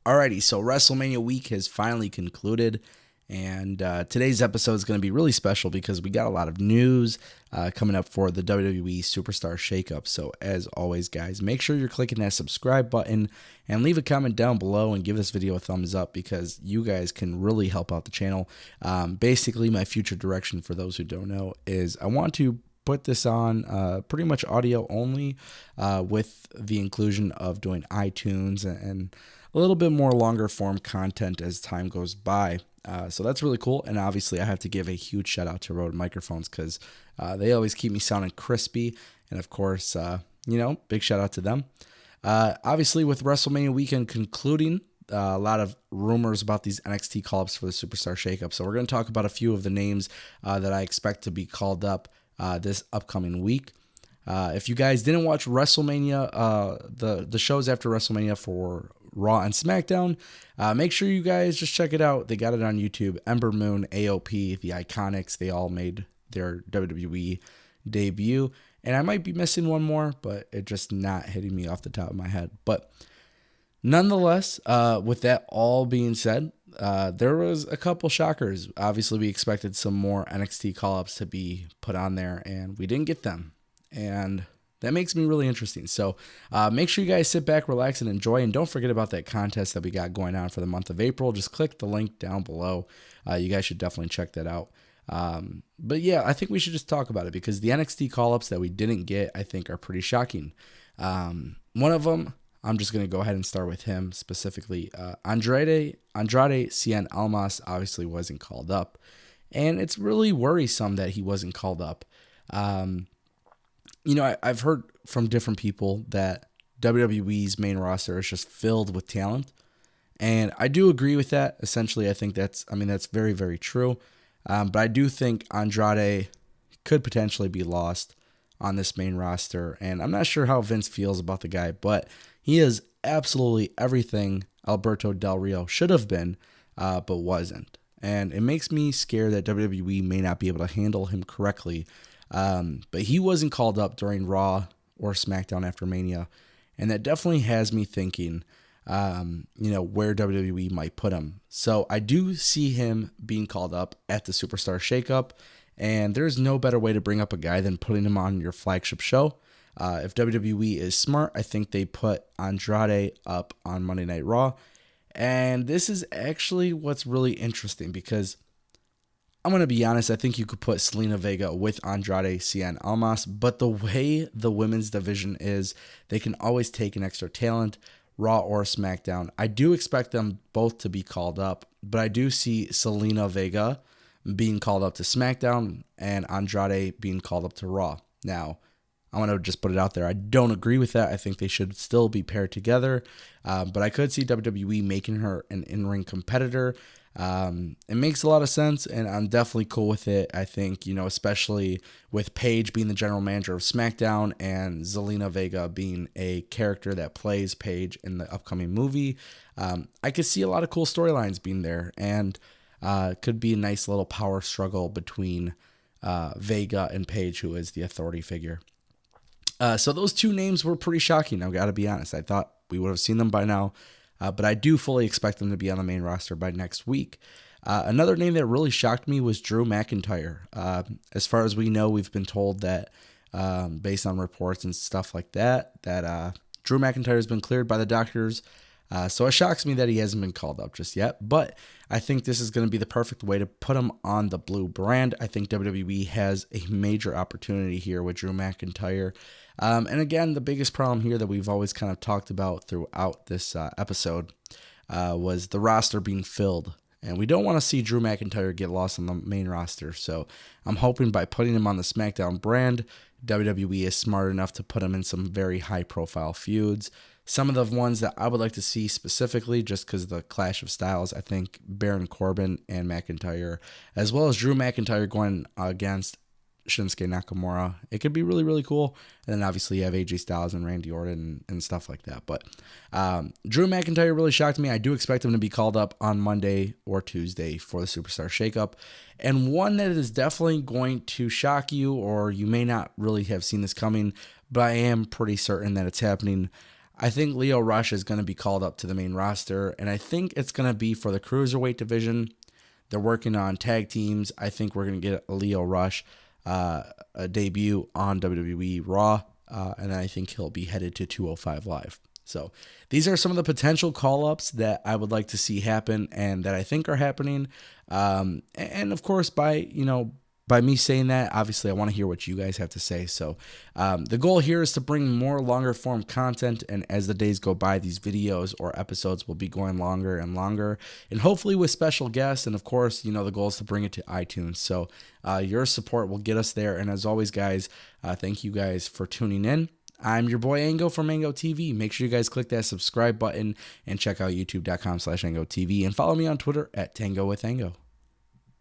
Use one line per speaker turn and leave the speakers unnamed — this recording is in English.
Alrighty, so Wrestlemania week has finally concluded, and today's episode is going to be really special because we got a lot of news coming up for the WWE Superstar Shakeup. So, as always, guys, make sure you're clicking that subscribe button and leave a comment down below and give this video a thumbs up because you guys can really help out the channel. Basically, my future direction, for those who don't know, is I want to put this on pretty much audio only with the inclusion of doing iTunes and a little bit more longer form content as time goes by. So that's really cool. And obviously I have to give a huge shout out to Rode Microphones because they always keep me sounding crispy. And of course, big shout out to them. Obviously with Wrestlemania Weekend concluding, a lot of rumors about these NXT call-ups for the Superstar Shakeup. So we're going to talk about a few of the names that I expect to be called up this upcoming week. If you guys didn't watch WrestleMania, the shows after WrestleMania for Raw and SmackDown, make sure you guys just check it out. They got it on YouTube. Ember Moon, AOP, the Iconics, they all made their WWE debut. And I might be missing one more, but it's just not hitting me off the top of my head. But nonetheless, with that all being said, there was a couple shockers. Obviously, we expected some more NXT call-ups to be put on there, and we didn't get them. And that makes me really interesting. So make sure you guys sit back, relax, and enjoy. And don't forget about that contest that we got going on for the month of April. Just click the link down below. You guys should definitely check that out. But yeah, I think we should just talk about it because the NXT call-ups that we didn't get, I think, are pretty shocking. One of them, I'm just going to go ahead and start with him specifically. Andrade Cien Almas obviously wasn't called up. And it's really worrisome that he wasn't called up. I've heard from different people that WWE's main roster is just filled with talent. And I do agree with that. Essentially, I think that's very, very true. But I do think Andrade could potentially be lost on this main roster. And I'm not sure how Vince feels about the guy, but he is absolutely everything Alberto Del Rio should have been, but wasn't. And it makes me scared that WWE may not be able to handle him correctly. But he wasn't called up during Raw or SmackDown after Mania. And that definitely has me thinking, where WWE might put him. So I do see him being called up at the Superstar Shakeup. And there's no better way to bring up a guy than putting him on your flagship show. If WWE is smart, I think they put Andrade up on Monday Night Raw. And this is actually what's really interesting because I'm going to be honest, I think you could put Zelina Vega with Andrade Cien Almas, but the way the women's division is, they can always take an extra talent, Raw or SmackDown. I do expect them both to be called up, but I do see Zelina Vega being called up to SmackDown and Andrade being called up to Raw. Now, I want to just put it out there. I don't agree with that. I think they should still be paired together, but I could see WWE making her an in-ring competitor. It makes a lot of sense, and I'm definitely cool with it. I think, especially with Paige being the general manager of SmackDown and Zelina Vega being a character that plays Paige in the upcoming movie, I could see a lot of cool storylines being there, and could be a nice little power struggle between Vega and Paige, who is the authority figure. So those two names were pretty shocking, I've got to be honest. I thought we would have seen them by now. But I do fully expect them to be on the main roster by next week. Another name that really shocked me was Drew McIntyre. As far as we know, we've been told that, based on reports and stuff like that Drew McIntyre has been cleared by the doctors. So it shocks me that he hasn't been called up just yet. But I think this is going to be the perfect way to put him on the blue brand. I think WWE has a major opportunity here with Drew McIntyre. And again, the biggest problem here that we've always kind of talked about throughout this episode was the roster being filled. And we don't want to see Drew McIntyre get lost on the main roster. So I'm hoping by putting him on the SmackDown brand, WWE is smart enough to put him in some very high-profile feuds. Some of the ones that I would like to see specifically, just because of the clash of styles, I think Baron Corbin and McIntyre, as well as Drew McIntyre going against Shinsuke Nakamura. It could be really, really cool. And then obviously you have AJ Styles and Randy Orton and stuff like that. But Drew McIntyre really shocked me. I do expect him to be called up on Monday or Tuesday for the Superstar Shakeup. And one that is definitely going to shock you, or you may not really have seen this coming, but I am pretty certain that it's happening. I think Lio Rush is going to be called up to the main roster, and I think it's going to be for the Cruiserweight division. They're working on tag teams. I think we're going to get a Lio Rush a debut on WWE Raw, and I think he'll be headed to 205 Live. So these are some of the potential call-ups that I would like to see happen and that I think are happening. And of course, by me saying that, obviously I want to hear what you guys have to say. So the goal here is to bring more longer form content, and as the days go by, these videos or episodes will be going longer and longer, and hopefully with special guests. And of course, the goal is to bring it to iTunes. So your support will get us there. And as always, guys, thank you guys for tuning in. I'm your boy Ango from Ango TV. Make sure you guys click that subscribe button and check out youtube.com/AngoTV, and follow me on Twitter @TangoWithAngo.